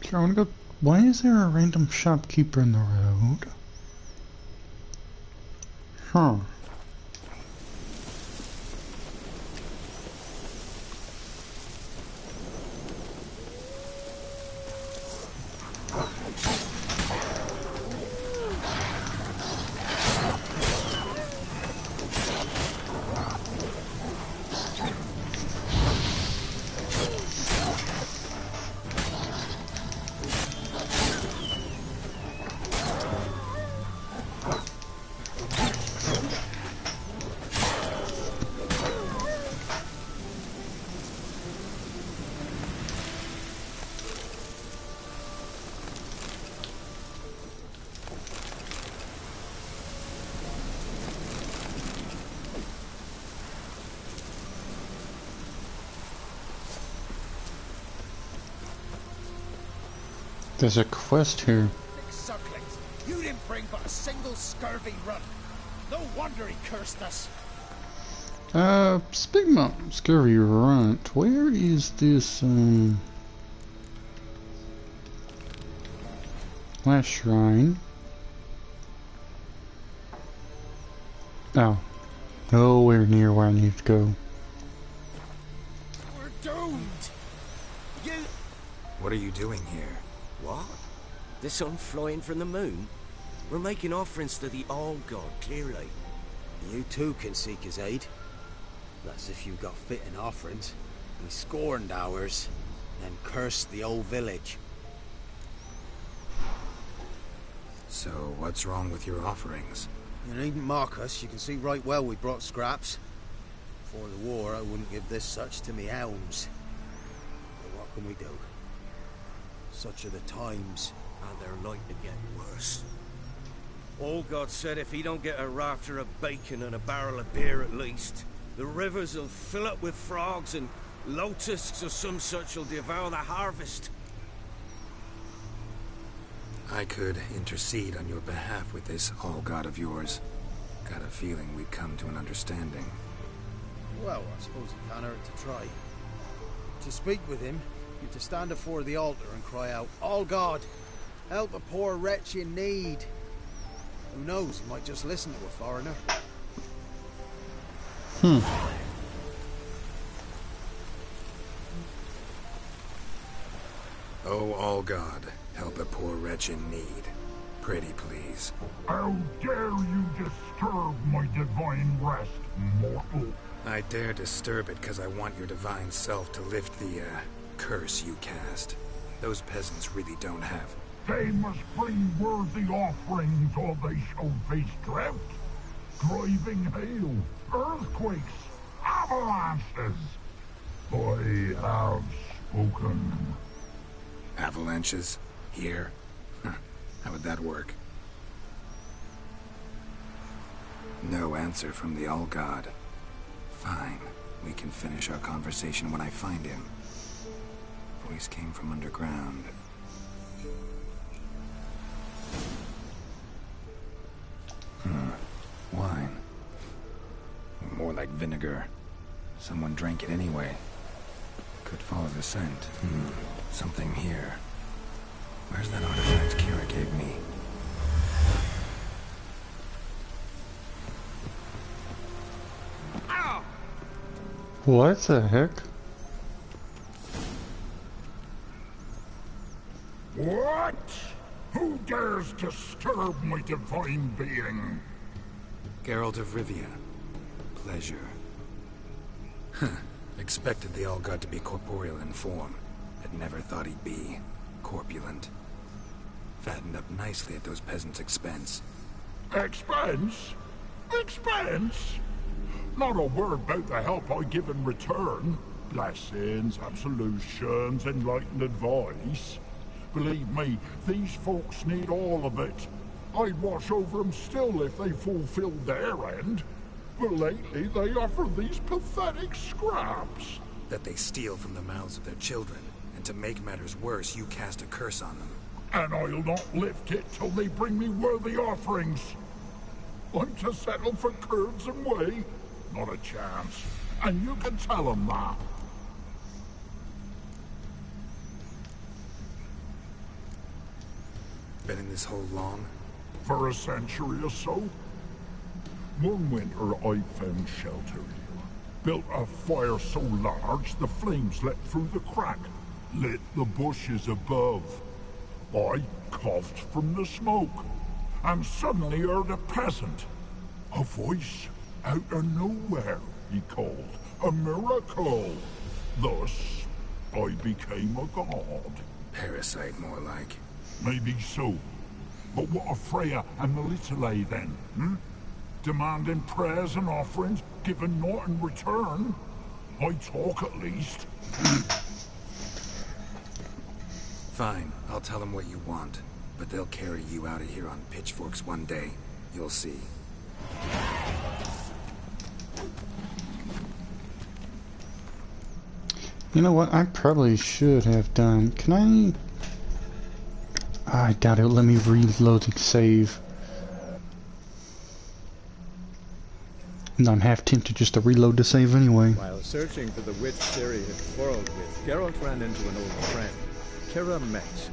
Here, I wanna go. Why is there a random shopkeeper in the road? Huh. There's a quest here. Big sucklings, you didn't bring but a single scurvy run. No wonder he cursed us. Speaking of scurvy runt, where is this, last shrine? Oh. Nowhere near where I need to go. We're doomed. You... What are you doing here? What? The sun flying from the moon? We're making offerings to the All-God, clearly. You too can seek his aid. That's if you got fitting offerings. He scorned ours, then cursed the old village. So, what's wrong with your offerings? You needn't mock us, you can see right well we brought scraps. Before the war, I wouldn't give this such to me elms. But what can we do? Such are the times. And they're like to get worse. All-God said if he don't get a rafter of bacon and a barrel of beer at least, the rivers will fill up with frogs and locusts or some such will devour the harvest. I could intercede on your behalf with this All-God of yours. Got a feeling we'd come to an understanding. Well, I suppose it can't hurt to try. To speak with him, you've to stand before the altar and cry out, "All God, help a poor wretch in need." Who knows, he might just listen to a foreigner. Oh, All-God, help a poor wretch in need. Pretty please. How dare you disturb my divine rest, mortal? I dare disturb it because I want your divine self to lift the, curse you cast. Those peasants really don't have. They must bring worthy offerings or they shall face drought, driving hail, earthquakes, avalanches. I have spoken. Avalanches? Here? How would that work? No answer from the All-God. Fine. We can finish our conversation when I find him. Voice came from underground. Wine. More like vinegar. Someone drank it anyway. Could follow the scent. Something here. Where's that artifact Kira gave me? What the heck? What? Who dares disturb my divine being? Geralt of Rivia. Pleasure. Expected the All-God to be corporeal in form, but never thought he'd be corpulent. Fattened up nicely at those peasants' expense. Expense? Expense? Not a word about the help I give in return. Blessings, absolutions, enlightened advice. Believe me, these folks need all of it. I'd watch over them still if they fulfilled their end. But lately they offer these pathetic scraps. That they steal from the mouths of their children, and to make matters worse, you cast a curse on them. And I'll not lift it till they bring me worthy offerings. I'm to settle for curds and whey? Not a chance. And you can tell them that. Been in this hole long? For a century or so. One winter I found shelter here. Built a fire so large the flames leapt through the crack, lit the bushes above. I coughed from the smoke, and suddenly heard a peasant. A voice out of nowhere, he called. A miracle. Thus, I became a god. Parasite, more like. Maybe so. But what of Freya and Melitele then, hmm? Demanding prayers and offerings, giving naught in return? I talk at least. Fine, I'll tell them what you want. But they'll carry you out of here on pitchforks one day. You'll see. You know what? I probably should have done. Can I doubt it'll let me reload the save. And I'm half tempted just to reload the save anyway. While searching for the witch Ciri had quarreled with, Geralt ran into an old friend, Kira Metz.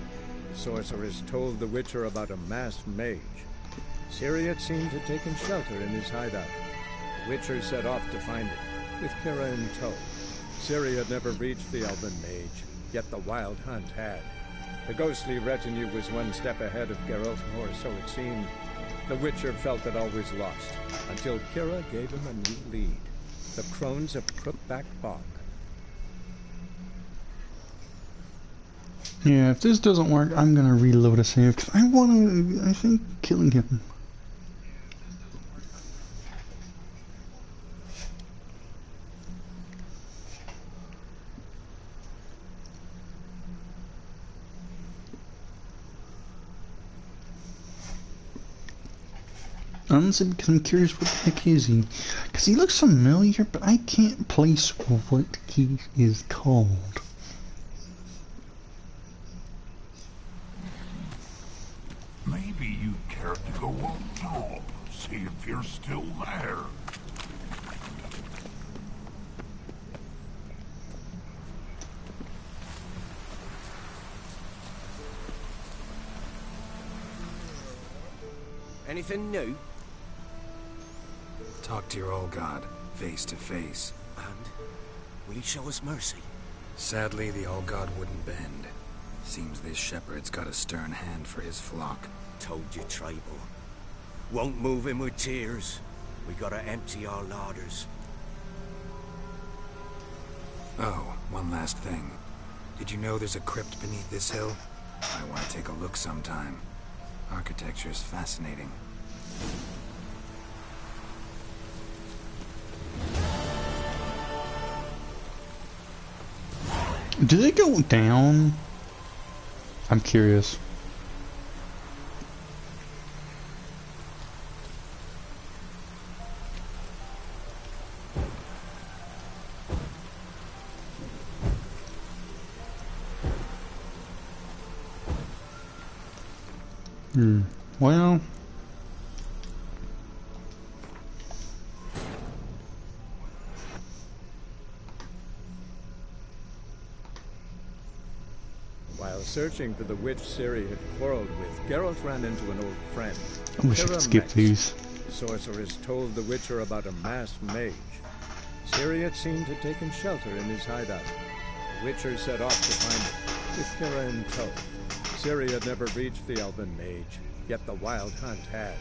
The sorceress told the Witcher about a masked mage. Ciri had seemed to have taken shelter in his hideout. The Witcher set off to find it, with Kira in tow. Ciri had never reached the elven mage, yet the wild hunt had. The ghostly retinue was one step ahead of Geralt, or so it seemed. The Witcher felt it always lost, until Kira gave him a new lead. The Crones of Crookback Bog. Yeah, if this doesn't work, I'm gonna reload a save, because I think killing him. Honestly, because I'm curious what the heck is he? Because he looks familiar, but I can't place what he is called. Maybe you care to go on top, see if you're still there. Anything new? Talk to your old god, face to face. And will he show us mercy? Sadly, the old god wouldn't bend. Seems this shepherd's got a stern hand for his flock. Told you, Tribal. Won't move him with tears. We gotta empty our larders. Oh, one last thing. Did you know there's a crypt beneath this hill? I want to take a look sometime. Architecture's fascinating. Do they go down? I'm curious. Well, While searching for the witch Ciri had quarreled with, Geralt ran into an old friend. I wish I could skip these. The sorceress told the Witcher about a masked mage. Ciri had seemed to have taken shelter in his hideout. The Witcher set off to find it, with Kira in tow. Ciri had never reached the elven mage, yet the wild hunt had.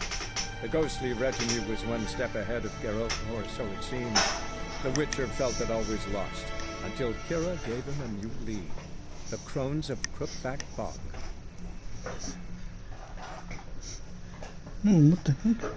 The ghostly retinue was one step ahead of Geralt, or so it seemed. The Witcher felt it always lost, until Kira gave him a new lead. The Crones of Crookback Bog. Oh, what the heck?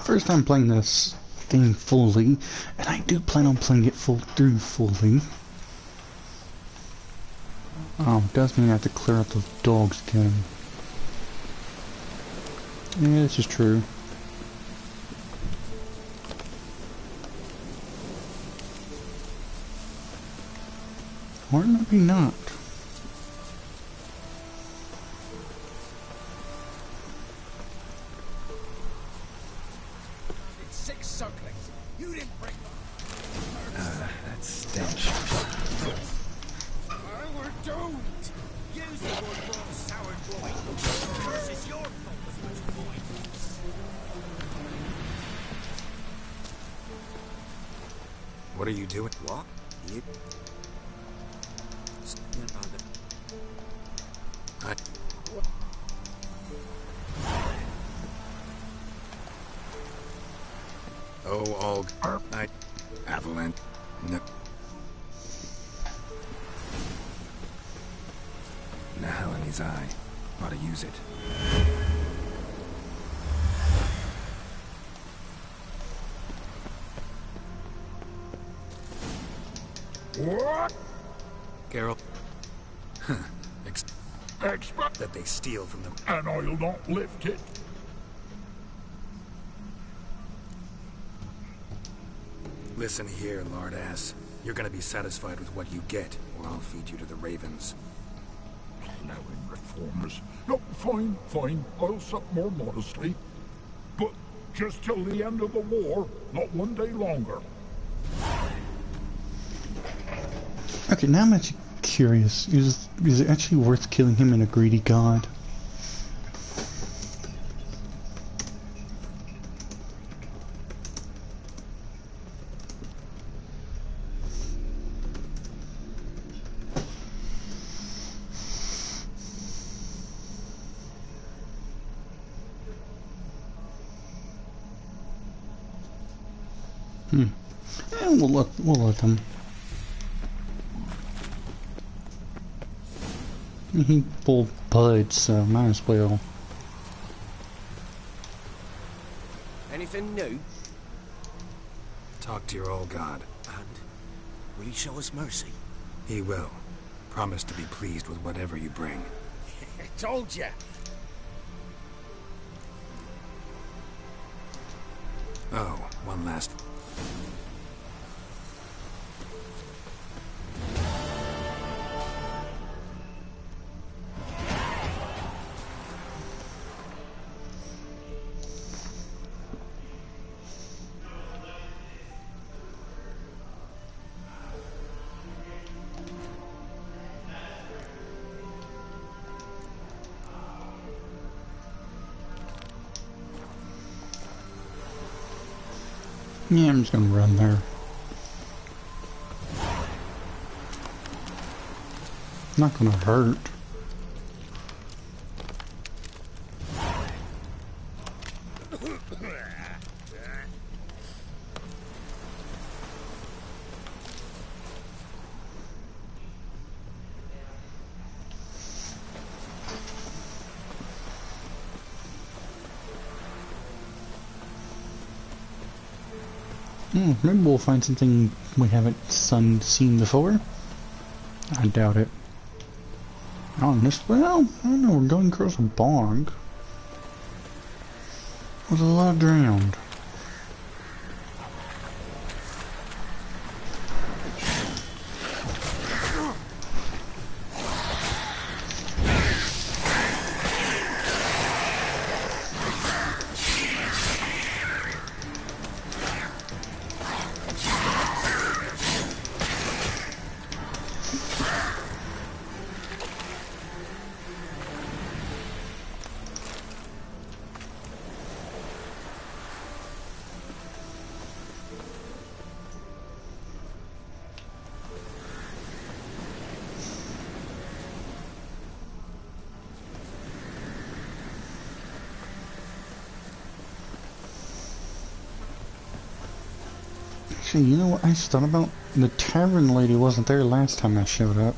First time playing this game fully, and I do plan on playing it through fully. Does mean I have to clear out those dogs again. Yeah, this is true. Or maybe not. It's 6 circlings. You didn't bring them. That stench. Well, we're doomed. Use the word wrong, sour boy. Curse is your fault as much as mine. What are you doing? What? You... I... Oh, all... I... Avalanche... No... The hell in his eye. Ought to use it. What? Geralt. Huh. Expect That they steal from them. and I'll not lift it. Listen here, lard ass. You're gonna be satisfied with what you get, or I'll feed you to the ravens. Plowing reformers. No, fine, fine. I'll sup more modestly. But just till the end of the war, not one day longer. Okay, now I'm actually curious. Is it actually worth killing him and a greedy god? And we'll let them. He pulled Bud, so might as well. Anything new? Talk to your old god. And will he show us mercy? He will. Promise to be pleased with whatever you bring. I told you. Oh, one last... Yeah, I'm just gonna run there. Not gonna hurt. Maybe we'll find something we haven't seen before. I doubt it. Well, I don't know, we're going across a bog. With a lot of ground. Actually, you know what I just thought about? The tavern lady wasn't there last time I showed up.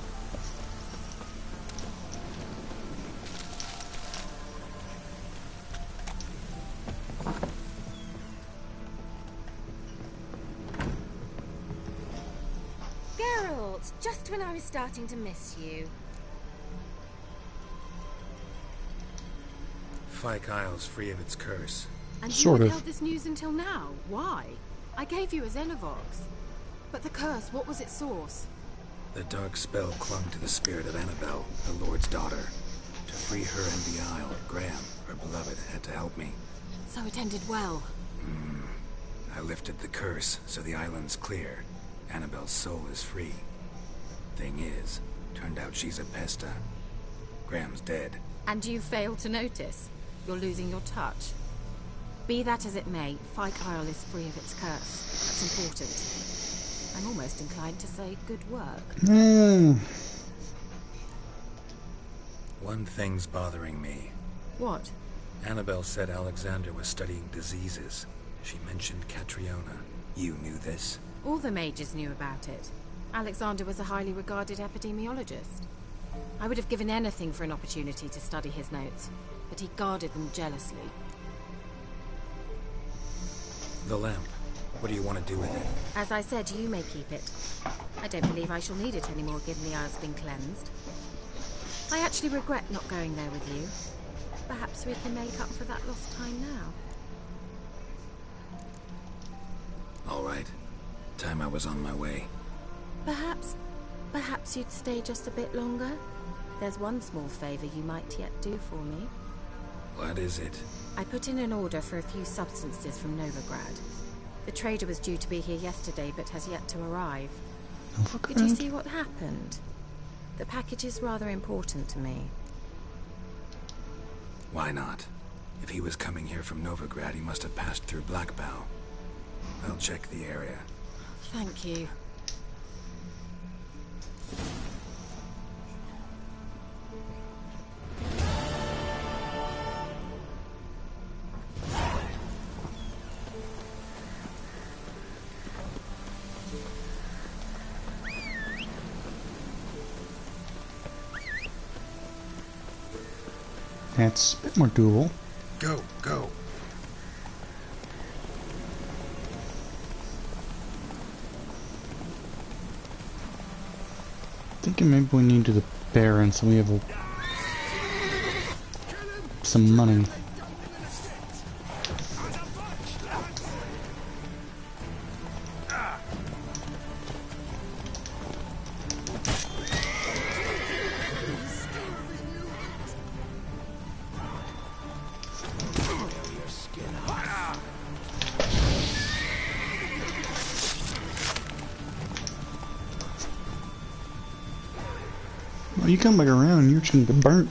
Geralt, just when I was starting to miss you. Fyke Isle's free of its curse. And Sort you of. withheld this news until now. Why? I gave you a Xenovox. But the curse, what was its source? The dark spell clung to the spirit of Annabelle, the Lord's daughter. To free her and the Isle, Graham, her beloved, had to help me. So it ended well. I lifted the curse, so the island's clear. Annabelle's soul is free. Thing is, turned out she's a Pesta. Graham's dead. And you failed to notice. You're losing your touch. Be that as it may, Fyke Isle is free of its curse. That's important. I'm almost inclined to say good work. One thing's bothering me. What? Annabelle said Alexander was studying diseases. She mentioned Catriona. You knew this? All the mages knew about it. Alexander was a highly regarded epidemiologist. I would have given anything for an opportunity to study his notes, but he guarded them jealously. The lamp. What do you want to do with it? As I said, you may keep it. I don't believe I shall need it anymore, given the Isle's been cleansed. I actually regret not going there with you. Perhaps we can make up for that lost time now. All right. Time I was on my way. Perhaps you'd stay just a bit longer? There's one small favor you might yet do for me. What is it? I put in an order for a few substances from Novigrad. The trader was due to be here yesterday, but has yet to arrive. Did you see what happened? The package is rather important to me. Why not? If he was coming here from Novigrad, he must have passed through Blackbow. I'll check the area. Thank you. That's a bit more doable. Go, go. Thinking maybe we need to the Baron so we have some money. Well, you come back around, you're just gonna get burnt.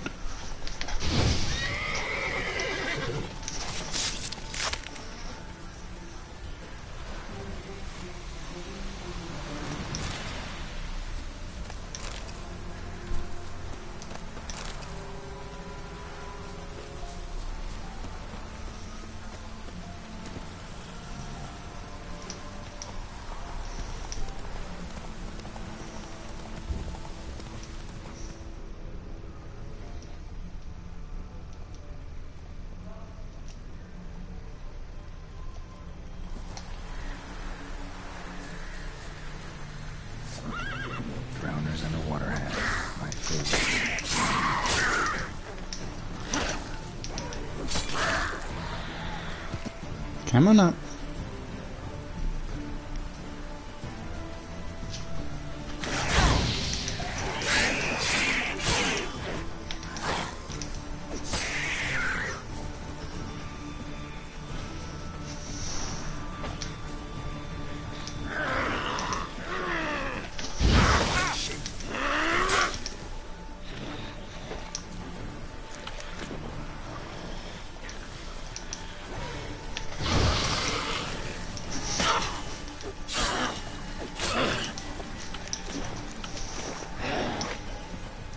Drowners and a water hat. My favorite. Come on up.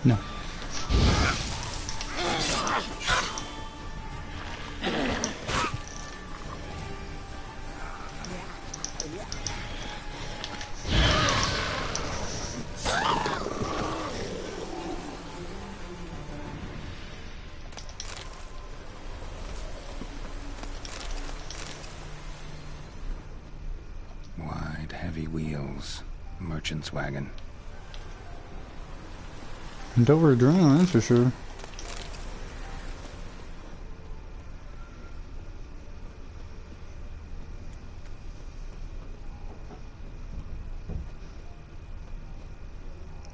No. Wide, heavy wheels. Merchant's wagon. And over a drone, that's for sure.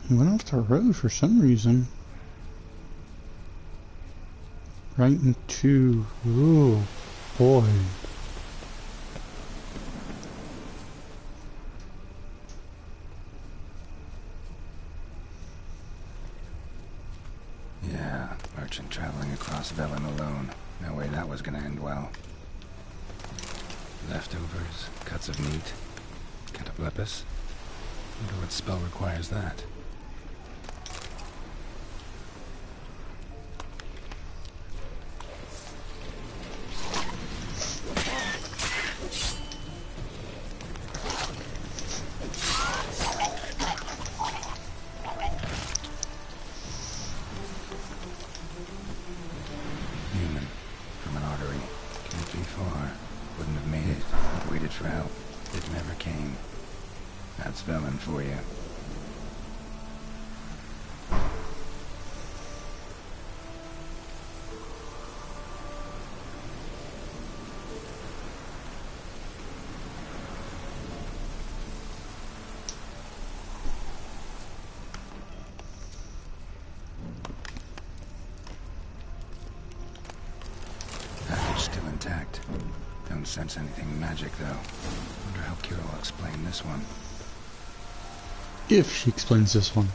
He went off the road for some reason. Right into... Oh, boy. Yeah, merchant traveling across Velen alone. No way that was gonna end well. Leftovers, cuts of meat, cataplepis. Wonder what spell requires that. Human, from an artery. Can't be far. Wouldn't have made it. Waited for help. It never came. That's Velen for you. Package still intact. Don't sense anything magic, though. Wonder how Kira will explain this one. If she explains this one.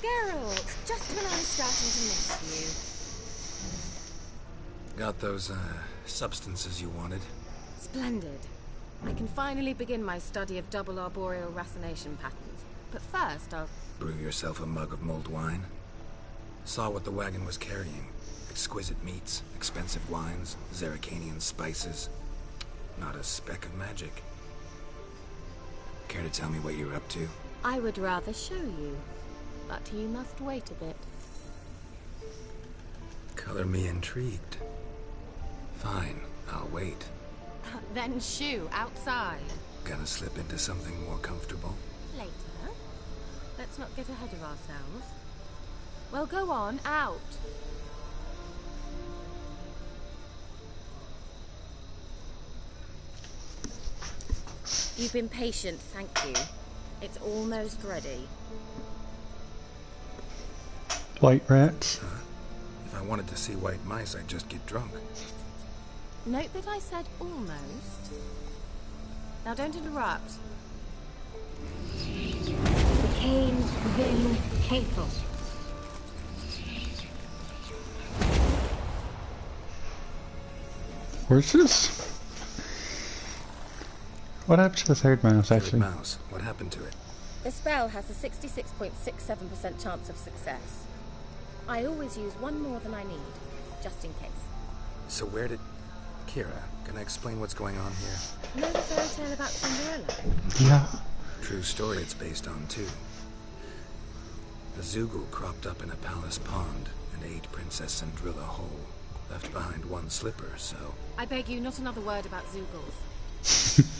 Geralt, just when I was starting to miss you. Got those, substances you wanted? Splendid. I can finally begin my study of double arboreal racination patterns. But first, I'll... Brew yourself a mug of mulled wine? Saw what the wagon was carrying. Exquisite meats, expensive wines, Zerrikanian spices. Not a speck of magic. Care to tell me what you're up to? I would rather show you. But you must wait a bit. Color me intrigued. Fine, I'll wait. Then shoo, outside. Gonna slip into something more comfortable? Later. Let's not get ahead of ourselves. Well, go on, out. You've been patient, thank you. It's almost ready. White rats. Huh? If I wanted to see white mice, I'd just get drunk. Note that I said almost. Now don't interrupt. Became Vin Cathel. Where's this? What happened to the third mouse, Third actually? mouse. What happened to it? The spell has a 66.67% chance of success. I always use one more than I need, just in case. So where did... Kira, can I explain what's going on here? Know the fairy tale about Cinderella? Yeah. True story it's based on, too. A Zoogle cropped up in a palace pond and ate Princess Cinderella whole. Left behind one slipper, so... I beg you, not another word about Zoogles.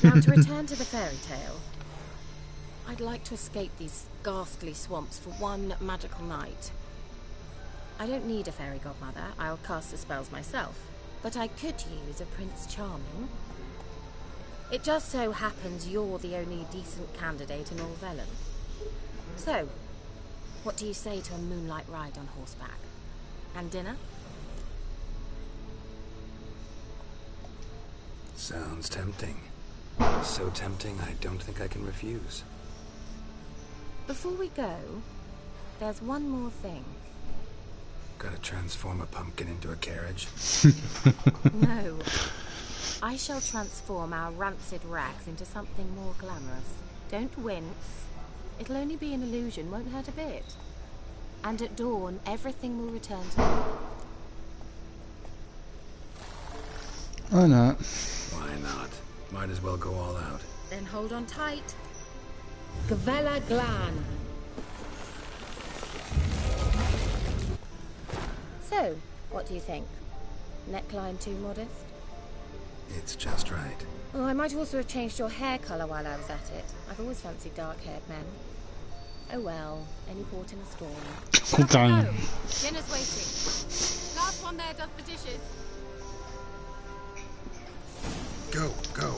Now to return to the fairy tale. I'd like to escape these ghastly swamps for one magical night. I don't need a fairy godmother, I'll cast the spells myself. But I could use a Prince Charming. It just so happens you're the only decent candidate in all Velen. So, what do you say to a moonlight ride on horseback? And dinner? Sounds tempting. So tempting, I don't think I can refuse. Before we go, there's one more thing. Gotta transform a pumpkin into a carriage? No. I shall transform our rancid rags into something more glamorous. Don't wince. It'll only be an illusion, won't hurt a bit. And at dawn, everything will return to normal. Why not? Why not? Might as well go all out. Then hold on tight. Gavella Glan. So, what do you think? Neckline too modest? It's just right. Oh, I might also have changed your hair colour while I was at it. I've always fancied dark-haired men. Oh well, any port in a storm. Dang. Dinner's waiting. Last one there does the dishes. Go, go.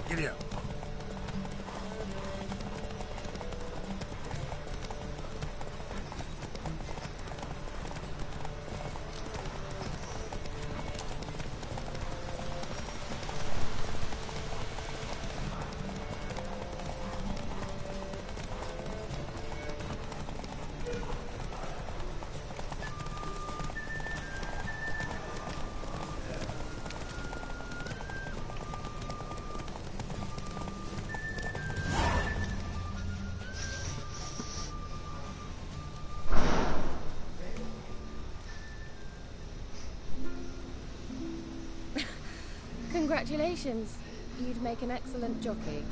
Giddy up. Congratulations. You'd make an excellent jockey.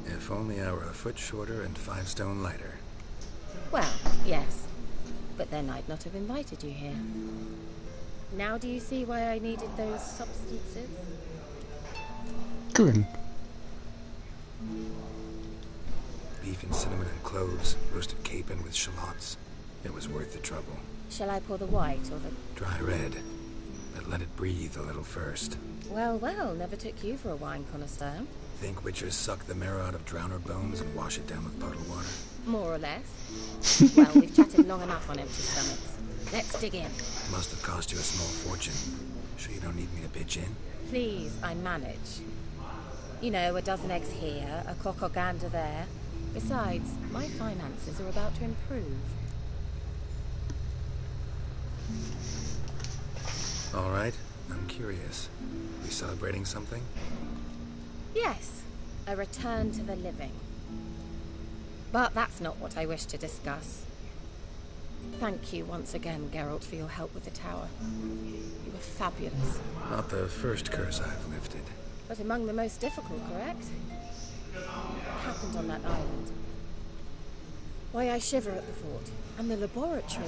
If only I were a foot shorter and 5 stone lighter. Well, yes. But then I'd not have invited you here. Now do you see why I needed those substances? Good. Beef and cinnamon and cloves, roasted capon with shallots. It was worth the trouble. Shall I pour the white or the... Dry red, but let it breathe a little first. Well, well, never took you for a wine connoisseur. Think witchers suck the marrow out of drowner bones and wash it down with puddle water? More or less. Well, we've chatted long enough on empty stomachs. Let's dig in. Must have cost you a small fortune. Sure you don't need me to pitch in? Please, I manage. You know, a dozen eggs here, a cock or gander there. Besides, my finances are about to improve. All right, I'm curious. We celebrating something? Yes, a return to the living. But that's not what I wish to discuss. Thank you once again, Geralt, for your help with the tower. You were fabulous. Not the first curse I've lifted. But among the most difficult, correct? What happened on that island? Why, I shiver at the fort. And the laboratory.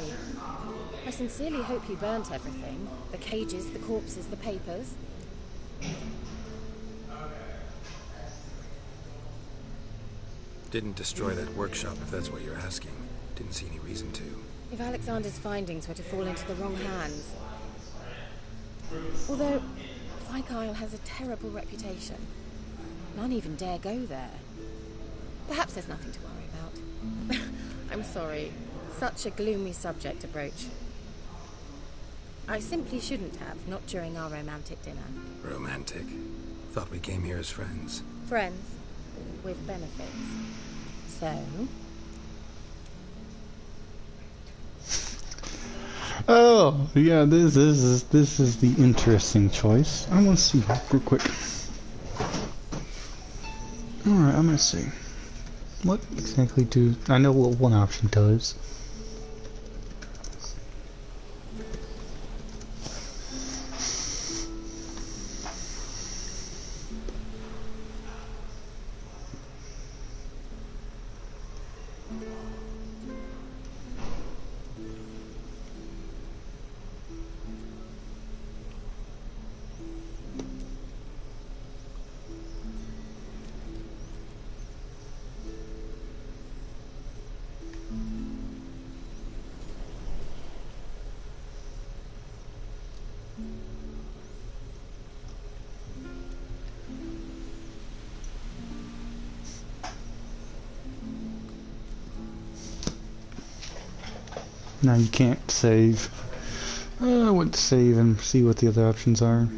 I sincerely hope you burnt everything. The cages, the corpses, the papers. Didn't destroy that workshop, if that's what you're asking. Didn't see any reason to. If Alexander's findings were to fall into the wrong hands... Although, Fyke Isle has a terrible reputation. None even dare go there. Perhaps there's nothing to worry about. I'm sorry. Such a gloomy subject to broach. I simply shouldn't have, not during our romantic dinner. Romantic? Thought we came here as friends. Friends, with benefits. So? Oh, yeah, this is the interesting choice. I want to see real quick. Alright, I'm gonna see. What exactly do... I know what one option does. Now you can't save. I would save and see what the other options are.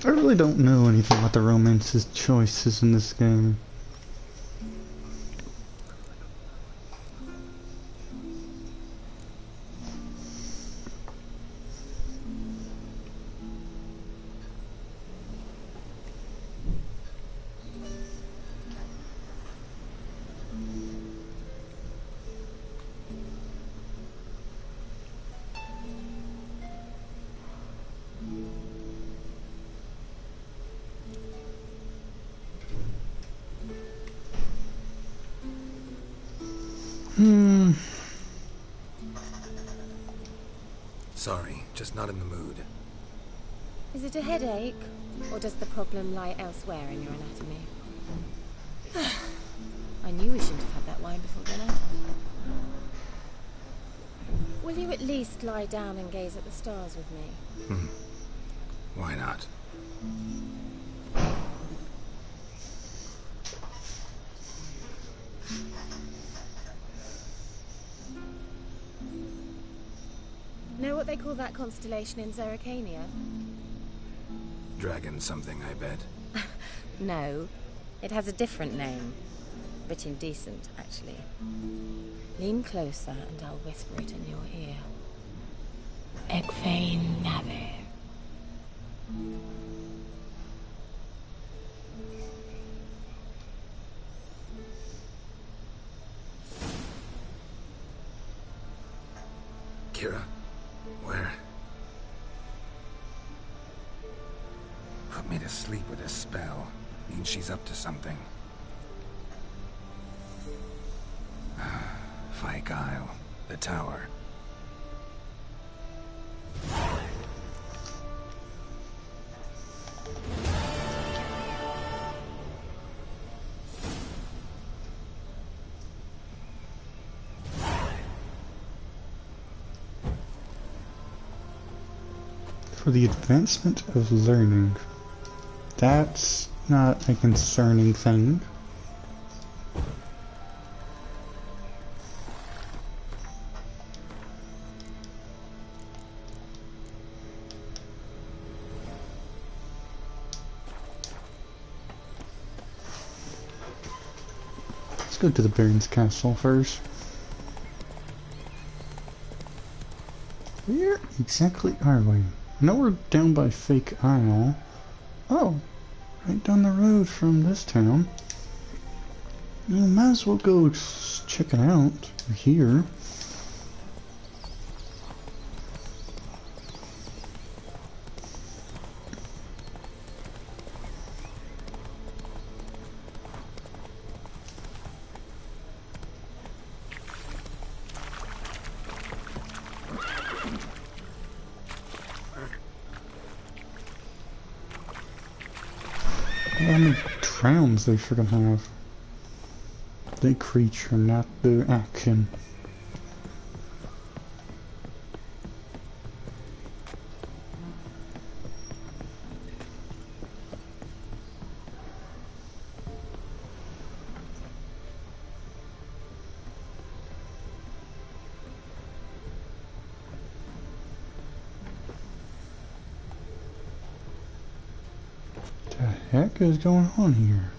I really don't know anything about the romance's choices in this game. Sorry, just not in the mood. Is it a headache? Or does the problem lie elsewhere in your anatomy? I knew we shouldn't have had that wine before dinner. Will you at least lie down and gaze at the stars with me? Why not? Know what they call that constellation in Zerrikania? Dragon something, I bet. No, it has a different name. A bit indecent, actually. Lean closer and I'll whisper it in your ear. Egfain Nave. Kira? Where? Put me to sleep with a spell. Means she's up to something. Fyke Isle. The tower. For the advancement of learning. That's not a concerning thing. Let's go to the Baron's Castle first. Where exactly are we? I know we're down by Fyke Isle. Oh, right down the road from this town. You might as well go check it out. We're here. How many crowns they freaking have? The creature, not the action. What the heck is going on here?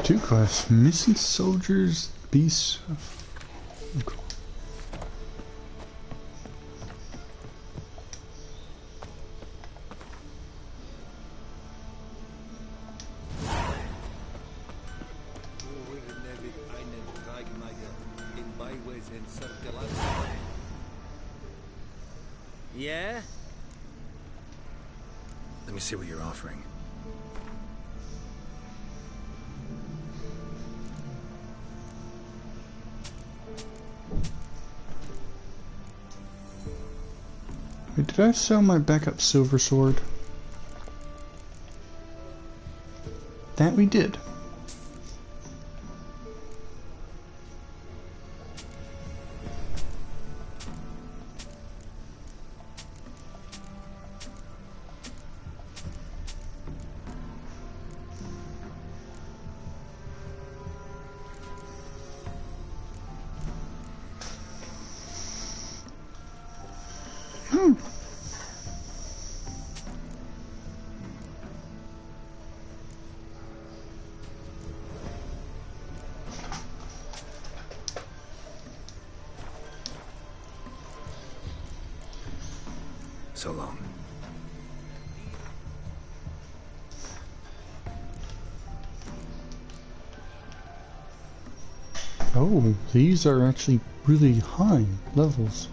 2 quests. Missing soldiers, beasts. Okay. Yeah? Let me see what you're offering. Wait, did I sell my backup silver sword? That we did. So long. Oh, these are actually really high levels.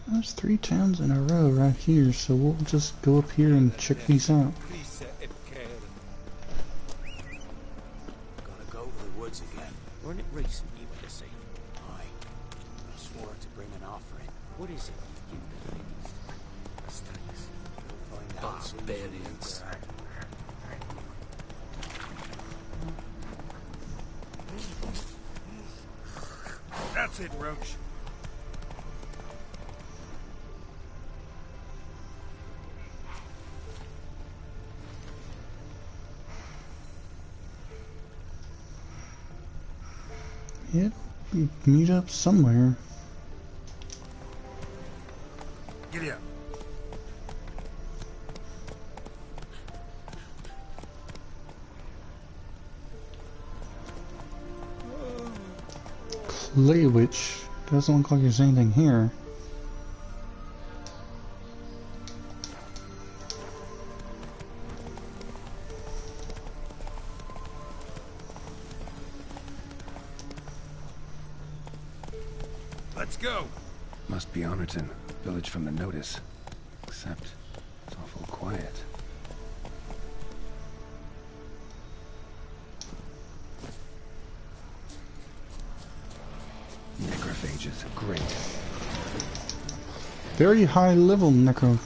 There's 3 towns in a row right here, so we'll just go up here and check these out. Gotta go to the woods again. Weren't it recent you went to see? Aye. I swore to bring an offering. What is it you give the ladies? Mistakes. You'll find out soon. Barbarians. That's it, Roach. Yep, we meet up somewhere. Giddy up. Clay Witch. Doesn't look like there's anything here. Let's go. Must be Honorton, village from the notice. Except, it's awful quiet. Necrophages, great. Very high level necro.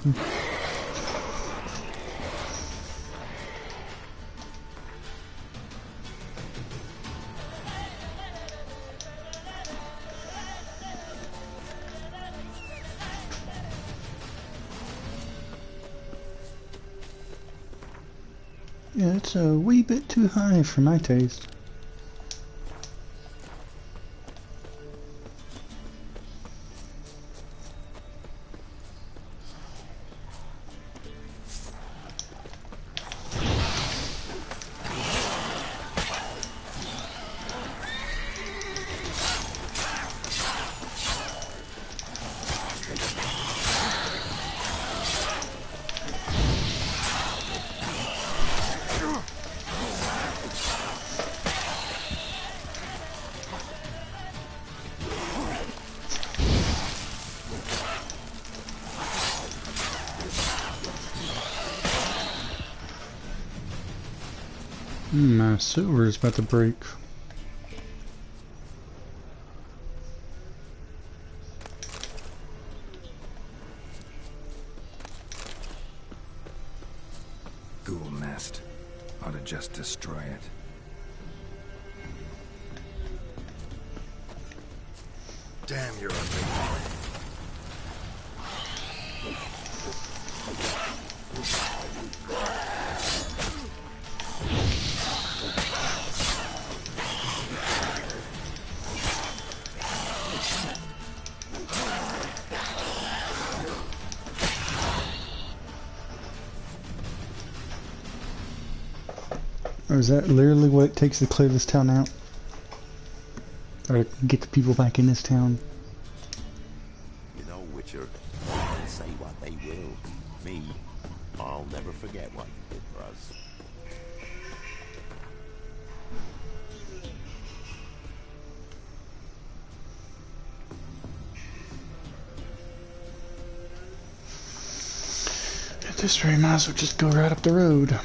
Yeah, it's a wee bit too high for my taste. My silver is about to break. Ghoul nest. Ought to just destroy it. Damn, you're a big boy. Or is that literally what it takes to clear this town out? Or get the people back in this town? You know, Witcher, they say what they will. Me, I'll never forget what you did for us. At this rate, might as well just go right up the road.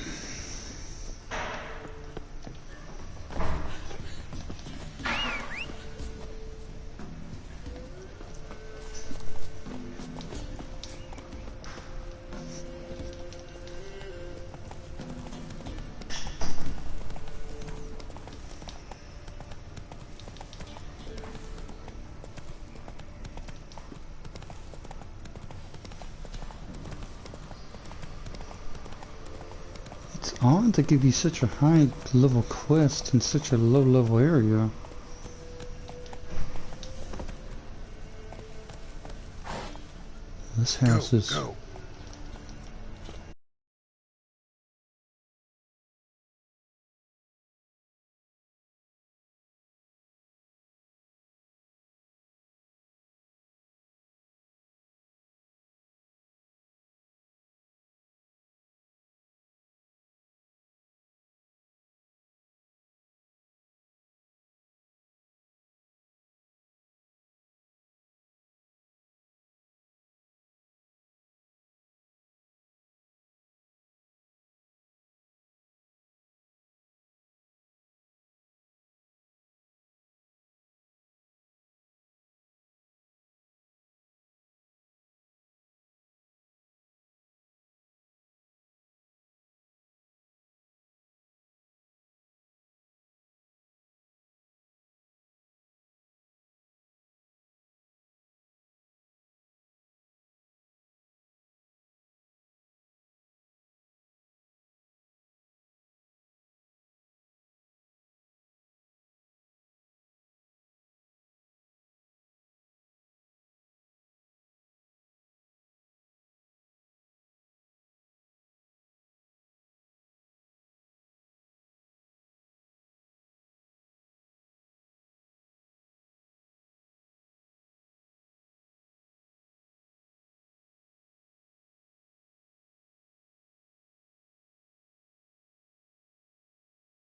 Odd to give you such a high level quest in such a low level area. This house is... Go.